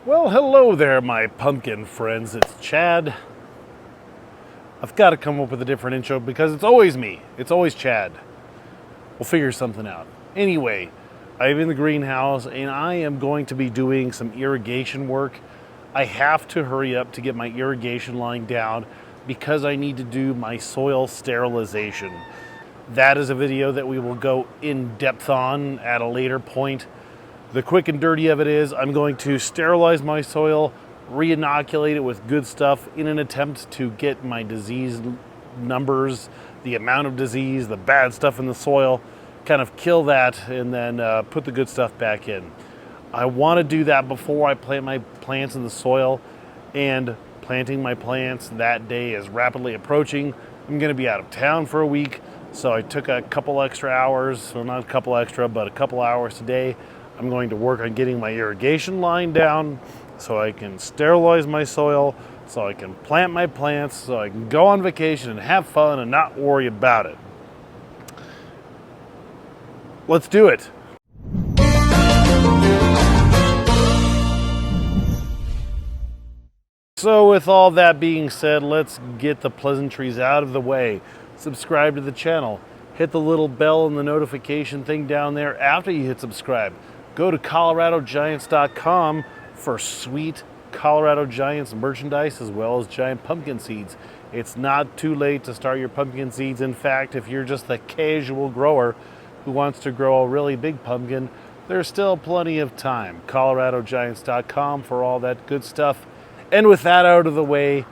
Well, hello there, my pumpkin friends. It's Chad. I've got to come up with a different intro because it's always me. It's always Chad. We'll figure something out. Anyway, I'm in the greenhouse and I am going to be doing some irrigation work. I have to hurry up to get my irrigation line down because I need to do my soil sterilization. That is a video that we will go in depth on at a later point. The quick and dirty of it is I'm going to sterilize my soil, re-inoculate it with good stuff in an attempt to get my disease numbers, the amount of disease, the bad stuff in the soil, kind of kill that and then put the good stuff back in. I want to do that before I plant my plants in the soil, and planting my plants that day is rapidly approaching. I'm going to be out of town for a week, so I took a couple extra hours, well, not a couple extra, but a couple hours today. I'm going to work on getting my irrigation line down so I can sterilize my soil, so I can plant my plants, so I can go on vacation and have fun and not worry about it. Let's do it. So with all that being said, let's get the pleasantries out of the way. Subscribe to the channel. Hit the little bell and the notification thing down there after you hit subscribe. Go to coloradogiants.com for sweet Colorado Giants merchandise as well as giant pumpkin seeds. It's not too late to start your pumpkin seeds. In fact, if you're just the casual grower who wants to grow a really big pumpkin, there's still plenty of time. coloradogiants.com for all that good stuff. And with that out of the way,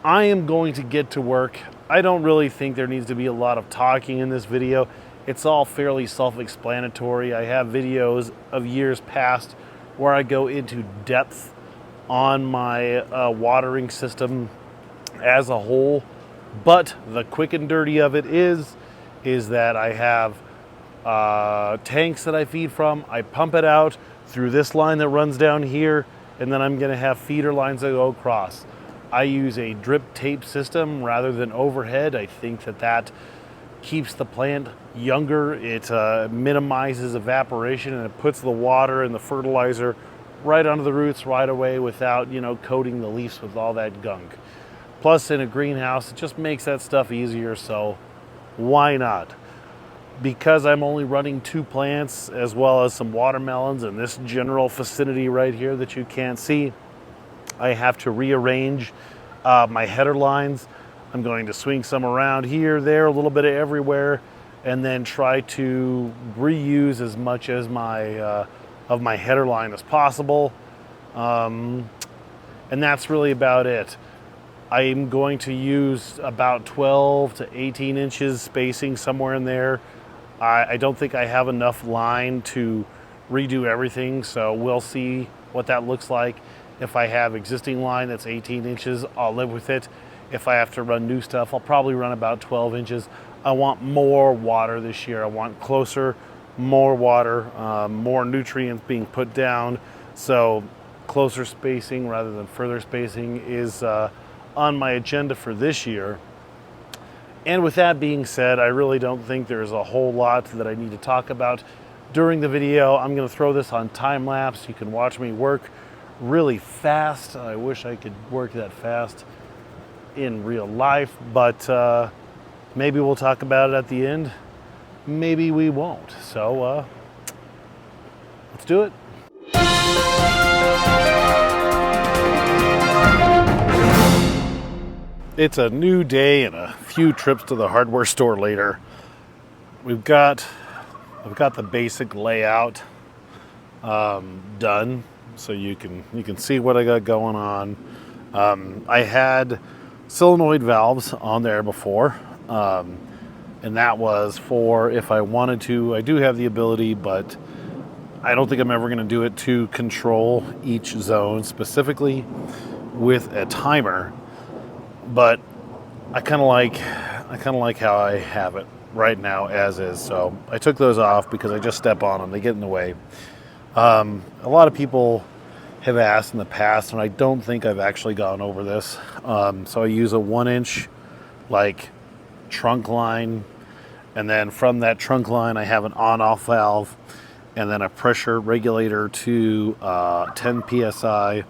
I am going to get to work. I don't really think there needs to be a lot of talking in this video. It's all fairly self-explanatory. I have videos of years past where I go into depth on my watering system as a whole. But the quick and dirty of it is that I have tanks that I feed from. I pump it out through this line that runs down here, and then I'm going to have feeder lines that go across. I use a drip tape system rather than overhead. I think that keeps the plant younger. It minimizes evaporation, and it puts the water and the fertilizer right onto the roots right away without, coating the leaves with all that gunk. Plus, in a greenhouse, it just makes that stuff easier, so why not? Because I'm only running 2 plants as well as some watermelons in this general vicinity right here that you can't see, I have to rearrange my header lines. I'm going to swing some around here, there, a little bit of everywhere, and then try to reuse as much as of my header line as possible. And that's really about it. I'm going to use about 12 to 18 inches spacing, somewhere in there. I don't think I have enough line to redo everything, so we'll see what that looks like. If I have existing line that's 18 inches, I'll live with it. If I have to run new stuff, I'll probably run about 12 inches. I want more water this year. I want closer, more water, more nutrients being put down. So closer spacing rather than further spacing is on my agenda for this year. And with that being said, I really don't think there's a whole lot that I need to talk about during the video. I'm going to throw this on time lapse. You can watch me work really fast. I wish I could work that fast in real life, but maybe we'll talk about it at the end. Maybe we won't. So let's do it. It's a new day and a few trips to the hardware store later. I've got the basic layout done, so you can see what I got going on. I had solenoid valves on there before, and that was for if I wanted to. I do have the ability, but I don't think I'm ever going to do it to control each zone specifically with a timer. But I kind of like how I have it right now as is. So I took those off because I just step on them; they get in the way. A lot of people have asked in the past, and I don't think I've actually gone over this. So I use a 1-inch trunk line, and then from that trunk line I have an on-off valve, and then a pressure regulator to 10 psi,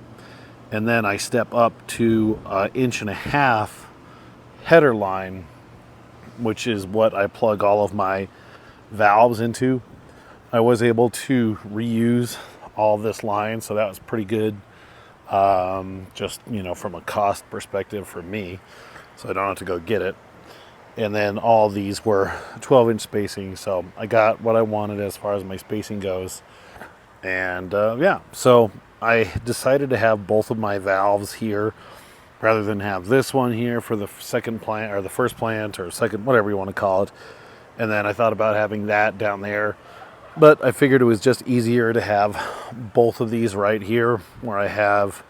and then I step up to 1.5 inch header line, which is what I plug all of my valves into. I was able to reuse all this line, so that was pretty good. Just, from a cost perspective for me, so I don't have to go get it. And then all these were 12-inch spacing, so I got what I wanted as far as my spacing goes. And yeah, so I decided to have both of my valves here rather than have this one here for the second plant, or the first plant, or second, whatever you want to call it. And then I thought about having that down there, but I figured it was just easier to have both of these right here, where I have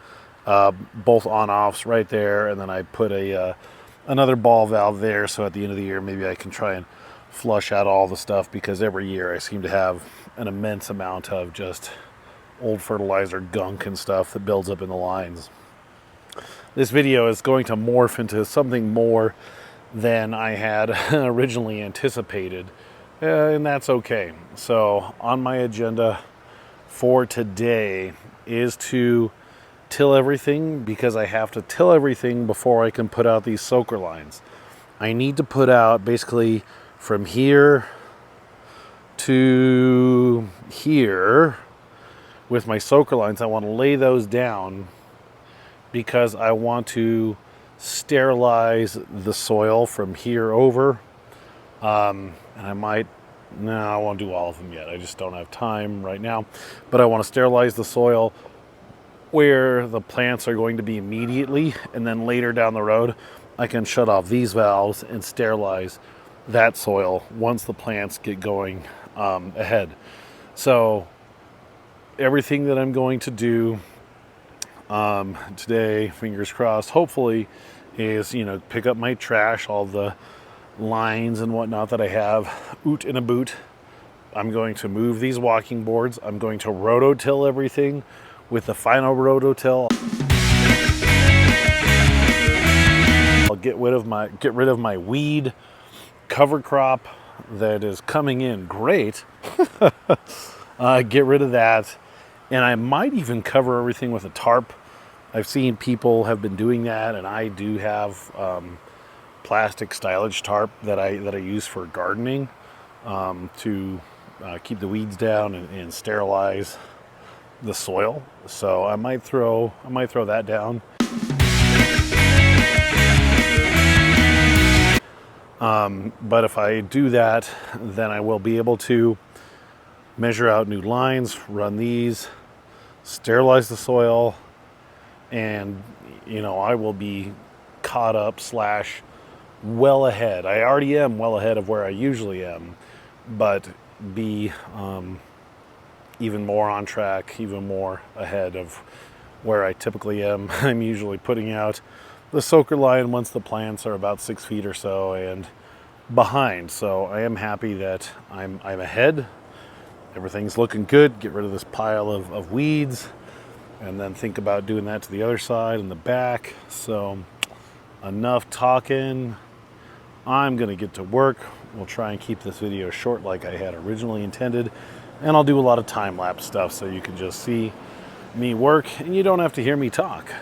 both on-offs right there, and then I put another ball valve there, so at the end of the year maybe I can try and flush out all the stuff, because every year I seem to have an immense amount of just old fertilizer gunk and stuff that builds up in the lines. This video is going to morph into something more than I had originally anticipated, and that's okay. So on my agenda for today is to till everything, because I have to till everything before I can put out these soaker lines. I need to put out basically from here to here with my soaker lines. I want to lay those down because I want to sterilize the soil from here over. And I won't do all of them yet. I just don't have time right now. But I want to sterilize the soil where the plants are going to be immediately, and then later down the road I can shut off these valves and sterilize that soil once the plants get going ahead. So everything that I'm going to do today, fingers crossed, hopefully, is pick up my trash, all the lines and whatnot that I have oot in a boot. I'm going to move these walking boards. I'm going to rototill everything with the final rototill. I'll get rid of my weed cover crop that is coming in great. Get rid of that, and I might even cover everything with a tarp. I've seen people have been doing that, and I do have plastic stylage tarp that I use for gardening to keep the weeds down and sterilize the soil. So I might throw that down. But if I do that, then I will be able to measure out new lines, run these, sterilize the soil, and I will be caught up / well ahead. I already am well ahead of where I usually am, but be even more on track, even more ahead of where I typically am. I'm usually putting out the soaker line once the plants are about 6 feet or so and behind. So I am happy that I'm ahead. Everything's looking good. Get rid of this pile of weeds, and then think about doing that to the other side and the back. So enough talking. I'm gonna get to work. We'll try and keep this video short like I had originally intended, and I'll do a lot of time-lapse stuff so you can just see me work and you don't have to hear me talk.